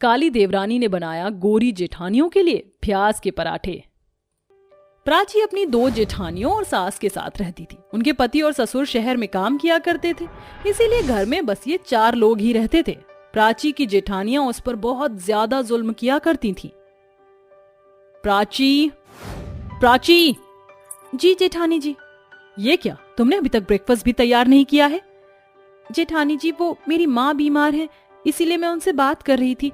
काली देवरानी ने बनाया गोरी जेठानियों के लिए प्याज के पराठे। प्राची अपनी 2 जेठानियों और सास के साथ रहती थी। उनके पति और ससुर शहर में काम किया करते थे, इसीलिए घर में बस ये 4 लोग ही रहते थे। प्राची की जेठानियां उस पर बहुत ज्यादा जुल्म किया करती थीं। प्राची, प्राची। जी जेठानी जी। ये क्या, तुमने अभी तक ब्रेकफास्ट भी तैयार नहीं किया है? जेठानी जी, वो मेरी माँ बीमार है, इसीलिए मैं उनसे बात कर रही थी।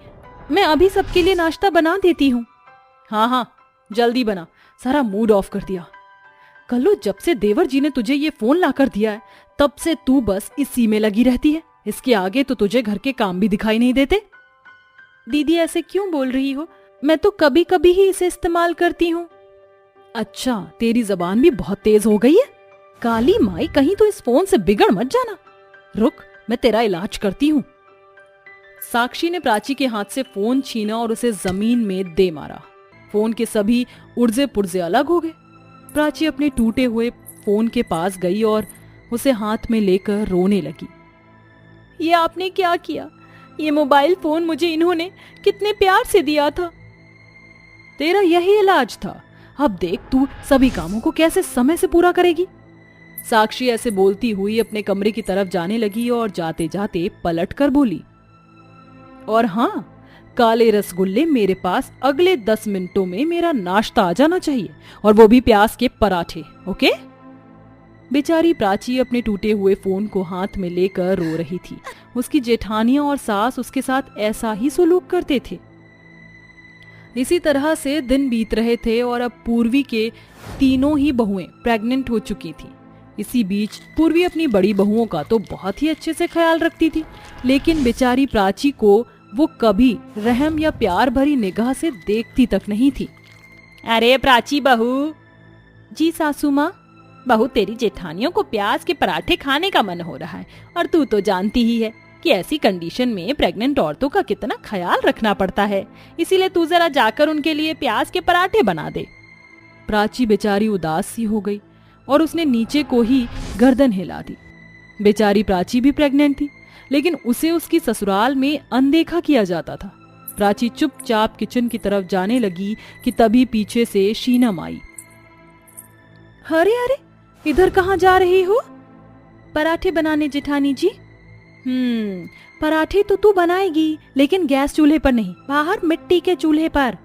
मैं अभी सबके लिए नाश्ता बना देती हूँ। हाँ हाँ, जल्दी बना, सारा मूड ऑफ कर दिया। कल्लू, जब से देवर जी ने तुझे ये फोन ला कर दिया है, तब से तू बस इसी में लगी रहती है। इसके आगे तो तुझे घर के काम भी दिखाई नहीं देते। दीदी ऐसे क्यों बोल रही हो? मैं तो कभी कभी ही इसे इस्तेमाल करती हूँ। अच्छा, तेरी जबान भी बहुत तेज हो गई है। काली माई, कहीं तो इस फोन से बिगड़ मत जाना। रुक, मैं तेरा इलाज करती हूँ। साक्षी ने प्राची के हाथ से फोन छीना और उसे जमीन में दे मारा। फोन के सभी उर्जे पुर्जे अलग हो गए। प्राची अपने टूटे हुए फोन के पास गई और उसे हाथ में लेकर रोने लगी। ये आपने क्या किया? ये मोबाइल फोन मुझे इन्होंने कितने प्यार से दिया था। तेरा यही इलाज था। अब देख तू सभी कामों को कैसे समय से पूरा करेगी। साक्षी ऐसे बोलती हुई अपने कमरे की तरफ जाने लगी और जाते जाते पलट कर बोली, और हाँ, काले रसगुल्ले मेरे पास अगले 10 मिनटों में मेरा नाश्ता आ जाना चाहिए, और वो भी प्याज के पराठे। ओके? बेचारी प्राची अपने टूटे हुए फोन को हाथ में लेकर रो रही थी। उसकी जेठानियां और सास उसके साथ ऐसा ही सलूक करते थे। इसी तरह से दिन बीत रहे थे और अब पूर्वी के तीनों ही बहुएं प्रेग्नेंट हो चुकी थी। इसी बीच पूर्वी अपनी बड़ी बहुओं का तो बहुत ही अच्छे से ख्याल रखती थी, लेकिन बेचारी प्राची को वो कभी रहम या प्यार भरी निगाह से देखती तक नहीं थी। अरे प्राची बहू। जी सासू माँ। बहू, तेरी जेठानियों को प्याज के पराठे खाने का मन हो रहा है, और तू तो जानती ही है कि ऐसी कंडीशन में प्रेग्नेंट औरतों का कितना ख्याल रखना पड़ता है। इसीलिए तू जरा जाकर उनके लिए प्याज के पराठे बना दे। प्राची बेचारी उदास सी हो गई और उसने नीचे को ही गर्दन हिला दी। बेचारी प्राची भी प्रेग्नेंट थी, लेकिन उसे उसकी ससुराल में अनदेखा किया जाता था। प्राची चुपचाप किचन की तरफ जाने लगी कि तभी पीछे से शीनम आई। अरे अरे, इधर कहाँ जा रही हो? पराठे बनाने जेठानी जी। पराठे तो तू बनाएगी, लेकिन गैस चूल्हे पर नहीं, बाहर मिट्टी के चूल्हे पर।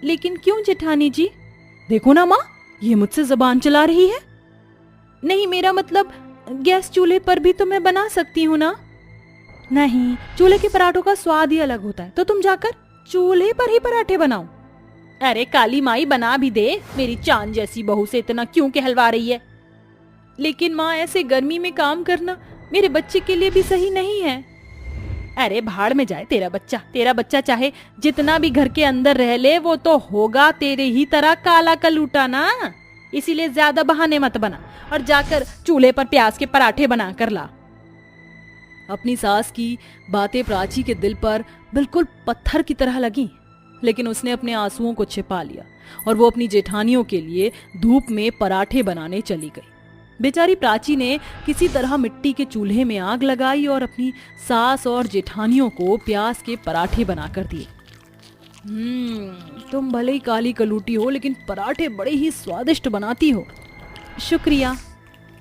लेकिन क्यों जेठानी जी? देखो ना माँ, ये मुझसे जबान चला रही है। नहीं, मेरा मतलब गैस चूल्हे पर भी तो मैं बना सकती हूँ ना। नहीं, चूल्हे के पराठों का स्वाद ही अलग होता है, तो तुम जाकर चूल्हे पर ही पराठे बनाओ। अरे काली माई, बना भी दे। मेरी चांद जैसी बहू से इतना क्यों कहलवा रही है? लेकिन माँ, ऐसे गर्मी में काम करना मेरे बच्चे के लिए भी सही नहीं है। अरे भाड़ में जाए तेरा बच्चा। तेरा बच्चा चाहे जितना भी घर के अंदर रह ले, वो तो होगा तेरे ही तरह काला कलूटा ना। इसीलिए ज्यादा बहाने मत बना और जाकर चूल्हे पर प्याज के पराठे बना कर ला। अपनी सास की बातें प्राची के दिल पर बिल्कुल पत्थर की तरह लगी, लेकिन उसने अपने आंसुओं को छिपा लिया और वो अपनी जेठानियों के लिए धूप में पराठे बनाने चली गई। बेचारी प्राची ने किसी तरह मिट्टी के चूल्हे में आग लगाई और अपनी सास और जेठानियों को प्याज के पराठे बनाकर दिए। तुम भले ही काली कलूटी हो, लेकिन पराठे बड़े ही स्वादिष्ट बनाती हो। शुक्रिया।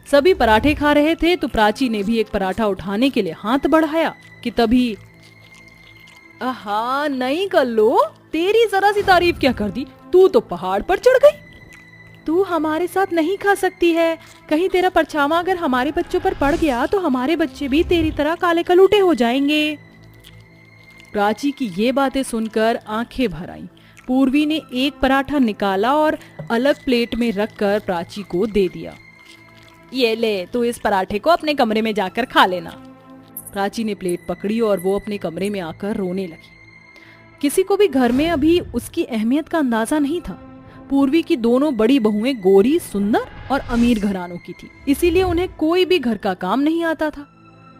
सभी पराठे खा रहे थे तो प्राची ने भी एक पराठा उठाने के लिए हाथ बढ़ाया कि तभी, आहा, नहीं कल्लू, तेरी जरा सी तारीफ क्या कर दी, तू तो पहाड़ पर चढ़ गई। तू हमारे साथ नहीं खा सकती है। कहीं तेरा परछावा अगर हमारे बच्चों पर पड़ गया तो हमारे बच्चे भी तेरी तरह काले कलूटे हो जाएंगे। प्राची की ये बातें सुनकर आंखें भर आईं। पूर्वी ने एक पराठा निकाला और अलग प्लेट में रखकर प्राची को दे दिया। ये ले, तू इस पराठे को अपने कमरे में जाकर खा लेना। प्राची ने प्लेट पकड़ी और वो अपने कमरे में आकर रोने लगी। किसी को भी घर में अभी उसकी अहमियत का अंदाजा नहीं था। पूर्वी की दोनों बड़ी बहुएं गोरी, सुंदर और अमीर घरानों की थी, इसीलिए उन्हें कोई भी घर का काम नहीं आता था।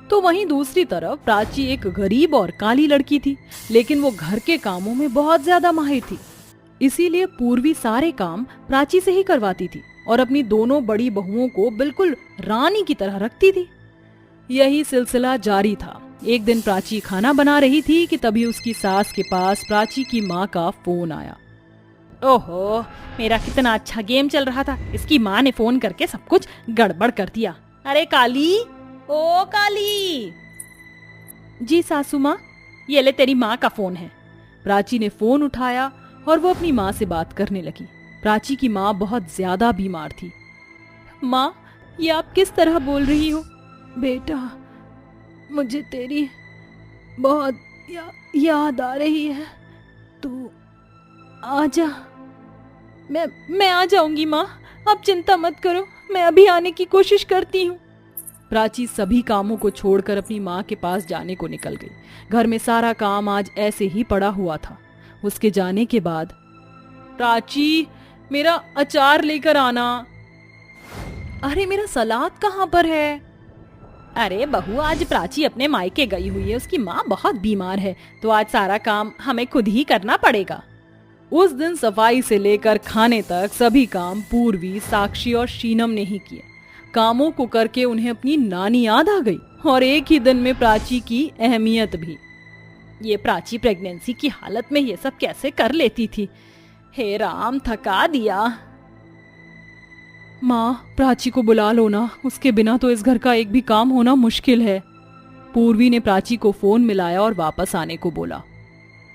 तो वहीं दूसरी तरफ प्राची एक गरीब और काली लड़की थी, लेकिन वो घर के कामों में बहुत ज्यादा माहिर थी। इसीलिए पूर्वी सारे काम प्राची से ही करवाती थी और अपनी दोनों बड़ी बहुओं को बिल्कुल रानी की तरह रखती थी। यही सिलसिला जारी था। एक दिन प्राची खाना बना रही थी कि तभी उसकी सास के पास प्राची की माँ का फोन आया। ओहो, मेरा कितना अच्छा गेम चल रहा था, इसकी माँ ने फोन करके सब कुछ गड़बड़ कर दिया। अरे काली, ओ काली। जी सासू माँ, ये ले तेरी माँ का फोन है। प्राची ने फोन उठाया और वो अपनी माँ से बात करने लगी। प्राची की माँ बहुत ज्यादा बीमार थी। माँ, ये आप किस तरह बोल रही हो? बेटा, मुझे तेरी बहुत याद आ रही है, तू आजा। मैं आ जाऊंगी माँ, आप चिंता मत करो, मैं अभी आने की कोशिश करती हूँ। प्राची सभी कामों को छोड़कर अपनी माँ के पास जाने को निकल गई। घर में सारा काम आज ऐसे ही पड़ा हुआ था। उसके जाने के बाद, प्राची मेरा अचार लेकर आना। अरे मेरा सलाद कहाँ पर है? अरे बहू, आज प्राची अपने मायके गई हुई है, उसकी माँ बहुत बीमार है, तो आज सारा काम हमें खुद ही करना पड़ेगा। उस दिन सफाई से लेकर खाने तक सभी काम पूर्वी, साक्षी और शीनम ने ही किए। कामों को करके उन्हें अपनी नानी याद आ गई और एक ही दिन में प्राची की अहमियत भी। ये प्राची प्रेगनेंसी की हालत में ये सब कैसे कर लेती थी? हे राम, थका दिया। माँ, प्राची को बुला लो ना, उसके बिना तो इस घर का एक भी काम होना मुश्किल है। पूर्वी ने प्राची को फोन मिलाया और वापस आने को बोला।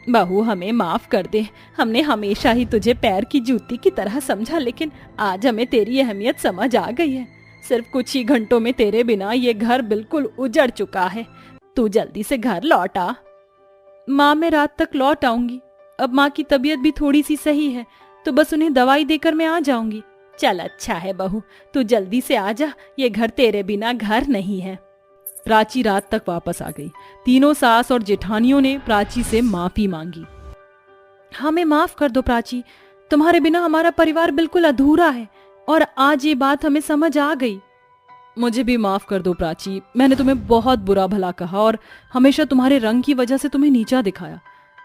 बहू, हमें माफ कर दे, हमने हमेशा ही तुझे पैर की जूती की तरह समझा, लेकिन आज हमें तेरी अहमियत समझ आ गई है। सिर्फ कुछ ही घंटों में तेरे बिना ये घर बिल्कुल उजड़ चुका है। तू जल्दी से घर लौट आ। माँ, मैं रात तक लौट आऊंगी। अब माँ की तबीयत भी थोड़ी सी सही है, तो बस उन्हें दवाई देकर मैं आ जाऊंगी। चल अच्छा है बहू, तू जल्दी से आ जा, ये घर तेरे बिना घर नहीं है। प्राची रात तक वापस आ गई। तीनों सास और जेठानियों ने प्राची से माफी मांगी। हमें माफ कर दो प्राची, तुम्हारे बिना हमारा परिवार बिल्कुल अधूरा है और आज ये बात हमें समझ आ गई। मुझे भी माफ कर दो प्राची, मैंने तुम्हें बहुत बुरा भला कहा और हमेशा तुम्हारे रंग की वजह से तुम्हें नीचा दिखाया,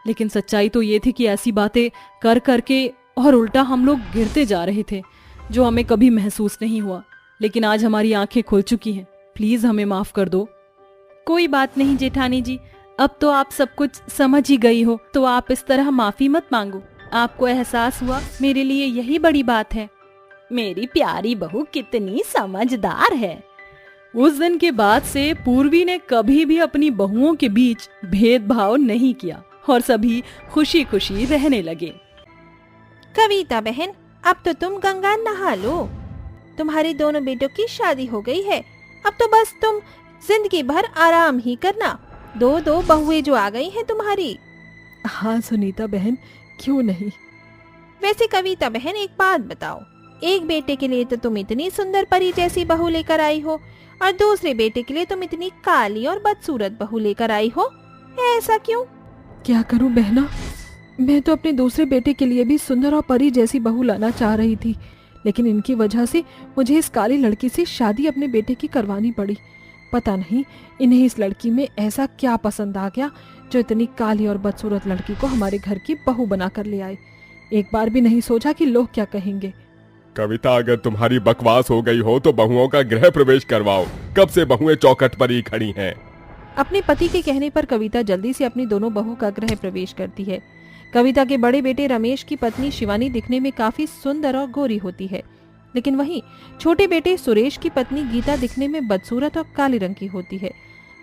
लेकिन सच्चाई तो ये थी कि ऐसी बातें कर करके और उल्टा हम लोग गिरते जा रहे थे, जो हमें कभी महसूस नहीं हुआ। लेकिन आज हमारी आंखें खुल चुकी हैं, प्लीज हमें माफ कर दो। कोई बात नहीं जेठानी जी, अब तो आप सब कुछ समझ ही गई हो, तो आप इस तरह माफी मत मांगो। आपको एहसास हुआ, मेरे लिए यही बड़ी बात है। मेरी प्यारी बहू कितनी समझदार है। उस दिन के बाद से पूर्वी ने कभी भी अपनी बहुओं के बीच भेदभाव नहीं किया और सभी खुशी खुशी रहने लगे। कविता बहन, अब तो तुम गंगा नहा लो। तुम्हारे दोनों बेटों की शादी हो गई है, अब तो बस तुम जिंदगी भर आराम ही करना। दो दो बहुएं जो आ गई हैं तुम्हारी। हाँ सुनीता बहन, क्यों नहीं। वैसे कविता बहन, एक बात बताओ, एक बेटे के लिए तो तुम इतनी सुंदर परी जैसी बहू लेकर आई हो और दूसरे बेटे के लिए तुम इतनी काली और बदसूरत बहू लेकर आई हो, ऐसा क्यों? क्या करूं बहना, मैं तो अपने दूसरे बेटे के लिए भी सुंदर और परी जैसी बहू लाना चाह रही थी, लेकिन इनकी वजह से मुझे इस काली लड़की से शादी अपने बेटे की करवानी पड़ी। पता नहीं इन्हें इस लड़की में ऐसा क्या पसंद आ गया जो इतनी काली और बदसूरत लड़की को हमारे घर की बहू बना कर ले आए। एक बार भी नहीं सोचा कि लोग क्या कहेंगे। कविता, अगर तुम्हारी बकवास हो गई हो तो बहुओं का गृह प्रवेश करवाओ। कब से बहुएं चौखट पर ही खड़ी हैं। अपने पति के कहने पर कविता जल्दी से अपनी दोनों बहू का गृह प्रवेश करती है। कविता के बड़े बेटे रमेश की पत्नी शिवानी दिखने में काफी सुंदर और गोरी होती है, लेकिन वहीं छोटे बेटे सुरेश की पत्नी गीता दिखने में बदसूरत और काले रंग की होती है,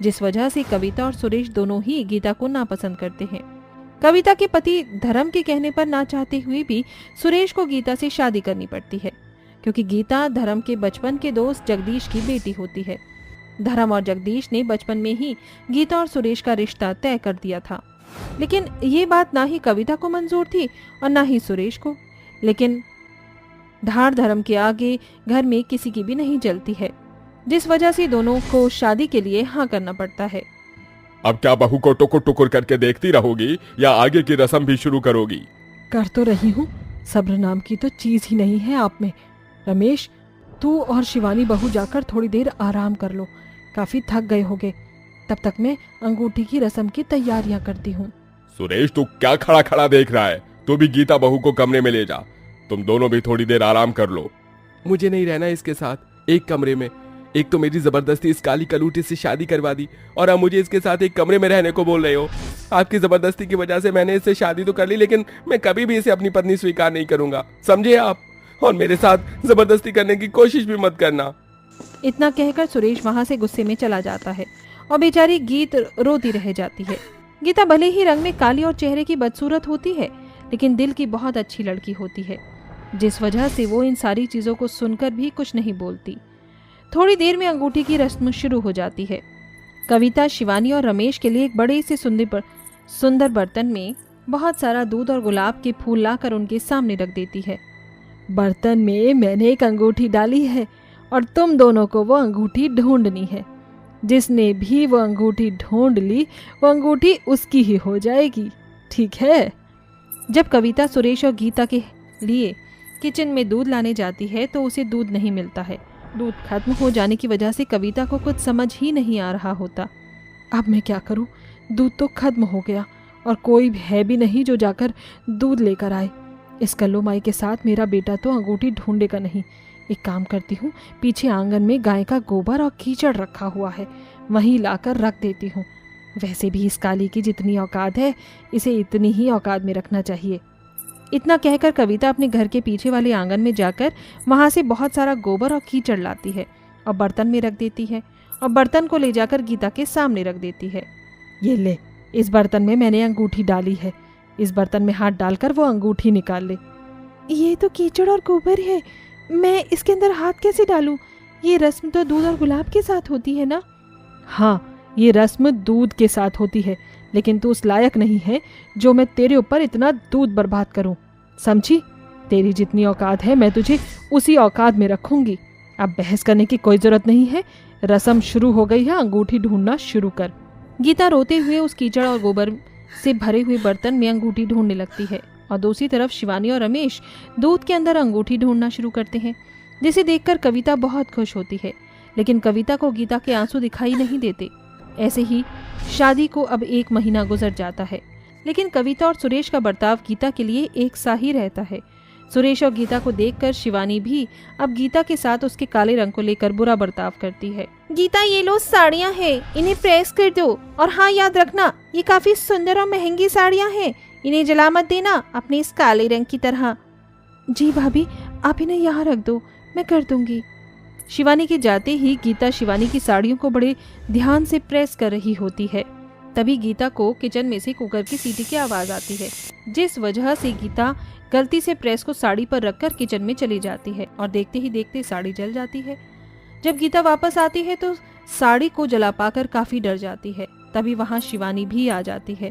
जिस वजह से कविता और सुरेश दोनों ही गीता को नापसंद करते हैं। कविता के पति धर्म के कहने पर ना चाहते हुए भी सुरेश को गीता से शादी करनी पड़ती है, क्योंकि गीता धर्म के बचपन के दोस्त जगदीश की बेटी होती है। धर्म और जगदीश ने बचपन में ही गीता और सुरेश का रिश्ता तय कर दिया था, लेकिन ये बात ना ही कविता को मंजूर थी और ना ही सुरेश को। लेकिन धार धर्म के आगे घर में किसी की भी नहीं जलती है, जिस वजह से दोनों को शादी के लिए हाँ करना पड़ता है। अब क्या बहू को टुकुर टुकुर करके देखती रहोगी या आगे की रस्म भी शुरू करोगी? कर तो रही हूँ, सब्र नाम की तो चीज ही नहीं है आप में। रमेश, तू और शिवानी बहू जाकर थोड़ी देर आराम कर लो, काफी थक गए होगे। तब तक मैं अंगूठी की रस्म की तैयारियां करती हूँ। सुरेश, तू क्या खड़ा खड़ा देख रहा है? तू भी गीता बहू को कमरे में ले जा, तुम दोनों भी थोड़ी देर आराम कर लो। मुझे नहीं रहना इसके साथ एक कमरे में, एक तो मेरी जबरदस्ती इस काली कलूटी से शादी करवा दी और अब मुझे इसके साथ एक कमरे में रहने को बोल रहे हो। आपकी जबरदस्ती की वजह से मैंने इससे शादी तो कर ली, लेकिन मैं कभी भी इसे अपनी पत्नी स्वीकार नहीं करूंगा, समझे आप? और मेरे साथ जबरदस्ती करने की कोशिश भी मत करना। इतना कहकर सुरेश वहां से गुस्से में चला जाता है और बेचारी गीत रोती रह जाती है। गीता भले ही रंग में काली और चेहरे की बदसूरत होती है, लेकिन दिल की बहुत अच्छी लड़की होती है, जिस वजह से वो इन सारी चीजों को सुनकर भी कुछ नहीं बोलती। थोड़ी देर में अंगूठी की रस्म शुरू हो जाती है। कविता शिवानी और रमेश के लिए एक बड़े से सुंदर बर्तन में बहुत सारा दूध और गुलाब के फूल लाकर उनके सामने रख देती है। बर्तन में मैंने एक अंगूठी डाली है और तुम दोनों को वो अंगूठी ढूंढनी है। जिसने भी वो अंगूठी ढूंढ ली वो अंगूठी उसकी ही हो जाएगी, ठीक है? जब कविता सुरेश और गीता के लिए किचन में दूध लाने जाती है तो उसे दूध नहीं मिलता है। दूध खत्म हो जाने की वजह से कविता को कुछ समझ ही नहीं आ रहा होता। अब मैं क्या करूं? दूध तो खत्म हो गया और कोई है भी नहीं जो जाकर दूध लेकर आए। इस कल्लू माई के साथ मेरा बेटा तो अंगूठी ढूंढेगा नहीं। एक काम करती हूँ, पीछे आंगन में गाय का गोबर और कीचड़ रखा हुआ है, वहीं लाकर रख देती हूँ। वैसे भी इस काली की जितनी औकात है, इसे इतनी ही औकात में रखना चाहिए। इतना कहकर कविता अपने घर के पीछे वाले आंगन में जाकर वहां से बहुत सारा गोबर और कीचड़ लाती है और बर्तन में रख देती है और बर्तन को ले जाकर गीता के सामने रख देती है। ये ले, इस बर्तन में मैंने अंगूठी डाली है, इस बर्तन में हाथ डालकर वो अंगूठी निकाल ले। ये तो कीचड़ और गोबर है, मैं इसके अंदर हाथ कैसे डालूं? ये रस्म तो दूध और गुलाब के साथ होती है ना? हाँ, ये रस्म दूध के साथ होती है, लेकिन तू उस लायक नहीं है जो मैं तेरे ऊपर इतना दूध बर्बाद करूं, समझी? तेरी जितनी औकात है मैं तुझे उसी औकात में रखूंगी। अब बहस करने की कोई जरूरत नहीं है, रस्म शुरू हो गई है, अंगूठी ढूंढना शुरू कर। गीता रोते हुए उस कीचड़ और गोबर से भरे हुए बर्तन में अंगूठी ढूंढने लगती है और दूसरी तरफ शिवानी और रमेश दूध के अंदर अंगूठी ढूंढना शुरू करते हैं, जिसे देखकर कविता बहुत खुश होती है। लेकिन कविता को गीता के आंसू दिखाई नहीं देते। ऐसे ही शादी को अब 1 महीना गुजर जाता है, लेकिन कविता और सुरेश का बर्ताव गीता के लिए एक सा ही रहता है। सुरेश और गीता को देखकर शिवानी भी अब गीता के साथ उसके काले रंग को लेकर बुरा बर्ताव करती है। गीता, ये लो साड़ियाँ हैं, इन्हें प्रेस कर दो, और हाँ याद रखना ये काफी सुंदर और महंगी साड़ियाँ हैं, इन्हें जला मत देना अपने इस काले रंग की तरह। जी भाभी, आप इन्हें यहाँ रख दो, मैं कर दूंगी। शिवानी के जाते ही गीता शिवानी की साड़ियों को बड़े ध्यान से प्रेस कर रही होती है। तभी गीता को किचन में से कुकर की सीटी की आवाज आती है, जिस वजह से गीता गलती से प्रेस को साड़ी पर रखकर किचन में चली जाती है और देखते ही देखते साड़ी जल जाती है। जब गीता वापस आती है तो साड़ी को जला पाकर काफी डर जाती है। तभी वहाँ शिवानी भी आ जाती है।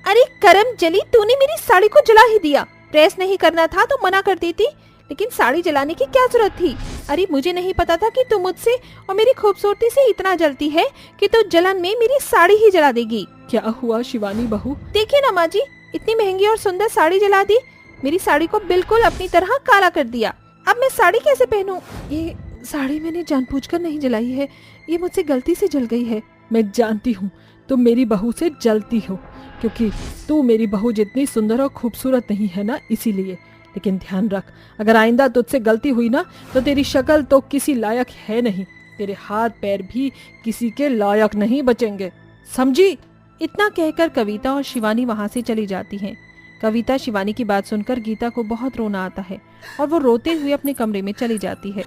अरे करम जली, तूने मेरी साड़ी को जला ही दिया। प्रेस नहीं करना था तो मना कर देती, लेकिन साड़ी जलाने की क्या जरूरत थी? अरे मुझे नहीं पता था कि तू मुझसे और मेरी खूबसूरती से इतना जलती है कि तू जलन में मेरी साड़ी ही जला देगी। क्या हुआ शिवानी बहू? देखिए ना माँ जी, इतनी महंगी और सुंदर साड़ी जला दी, मेरी साड़ी को बिल्कुल अपनी तरह काला कर दिया। अब मैं साड़ी कैसे पहनूं? ये साड़ी मैंने जानबूझकर नहीं जलाई है, ये मुझसे गलती से जल गई है। मैं जानती हूँ तुम मेरी बहू से जलती हो, क्योंकि तू मेरी बहू जितनी सुंदर और खूबसूरत नहीं है ना, इसीलिए। लेकिन ध्यान रख, अगर आइंदा तुझसे गलती हुई ना तो तेरी शक्ल तो किसी लायक है नहीं, तेरे हाथ पैर भी किसी के लायक नहीं बचेंगे, समझी? इतना कहकर कविता और शिवानी वहां से चली जाती हैं। कविता शिवानी की बात सुनकर गीता को बहुत रोना आता है और वो रोते हुए अपने कमरे में चली जाती है।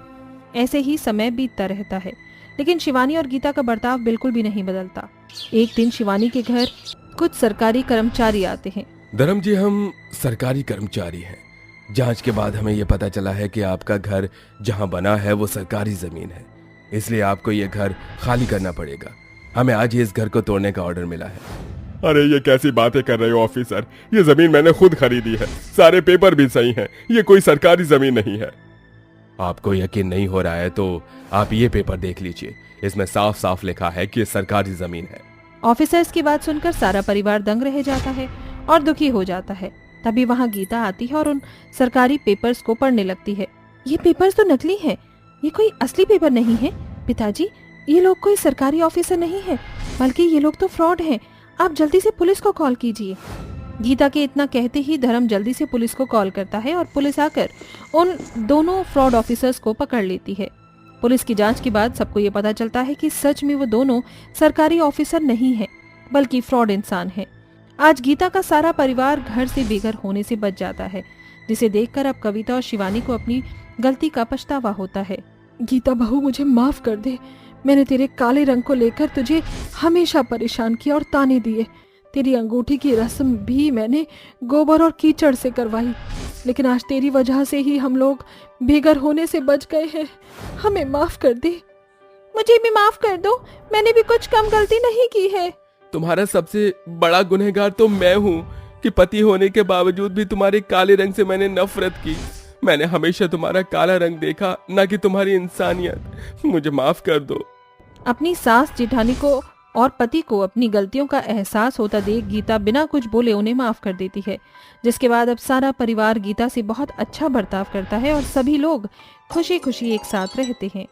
ऐसे ही समय बीतता रहता है, लेकिन शिवानी और गीता का बर्ताव बिल्कुल भी नहीं बदलता। एक दिन शिवानी के घर कुछ सरकारी कर्मचारी आते हैं। धर्म जी, हम सरकारी कर्मचारी हैं। जांच के बाद हमें यह पता चला है कि आपका घर जहां बना है वो सरकारी जमीन है, इसलिए आपको ये घर खाली करना पड़ेगा। हमें आज ही इस घर को तोड़ने का ऑर्डर मिला है। अरे ये कैसी बातें कर रहे हो ऑफिसर, ये जमीन मैंने खुद खरीदी है, सारे पेपर भी सही हैं, ये कोई सरकारी जमीन नहीं है। आपको यकीन नहीं हो रहा है तो आप ये पेपर देख लीजिए, इसमें साफ साफ लिखा है कि ये सरकारी जमीन है। ऑफिसर्स की बात सुनकर सारा परिवार दंग रह जाता है और दुखी हो जाता है। तभी वहाँ गीता आती है और उन सरकारी पेपर्स को पढ़ने लगती है। ये पेपर्स तो नकली हैं, ये कोई असली पेपर नहीं है। पिताजी, ये लोग कोई सरकारी ऑफिसर नहीं है, बल्कि ये लोग तो फ्रॉड हैं। आप जल्दी से पुलिस को कॉल कीजिए। गीता के इतना कहते ही धर्म जल्दी से पुलिस को कॉल करता है और पुलिस आकर उन दोनों फ्रॉड ऑफिसर्स को पकड़ लेती है। पुलिस की जांच के बाद सबको ये पता चलता है कि सच में वो दोनों सरकारी ऑफिसर नहीं हैं, बल्कि फ्रॉड इंसान हैं। आज गीता का सारा परिवार घर से बेघर होने से बच जाता है, जिसे देखकर अब कविता और शिवानी को अपनी गलती का पछतावा होता है। गीता बहू, मुझे माफ कर दे। मैंने तेरे काले रंग को लेकर तुझे हमेशा परेशान किया और ताने दिए। तेरी अंगूठी की रस्म भी मैंने गोबर और कीचड़ से करवाई, लेकिन आज तेरी वजह से ही हम लोग बेघर होने से बच गए हैं। हमें माफ कर दे। मुझे भी माफ कर दो, मैंने भी कुछ कम गलती नहीं की है। तुम्हारा सबसे बड़ा गुनहगार तो मैं हूँ कि पति होने के बावजूद भी तुम्हारे काले रंग से मैंने नफरत की। मैंने हमेशा तुम्हारा काला रंग देखा, ना कि तुम्हारी इंसानियत। मुझे माफ कर दो। अपनी सास जेठानी को और पति को अपनी गलतियों का एहसास होता देख गीता बिना कुछ बोले उन्हें माफ कर देती है, जिसके बाद अब सारा परिवार गीता से बहुत अच्छा बर्ताव करता है और सभी लोग खुशी खुशी एक साथ रहते हैं।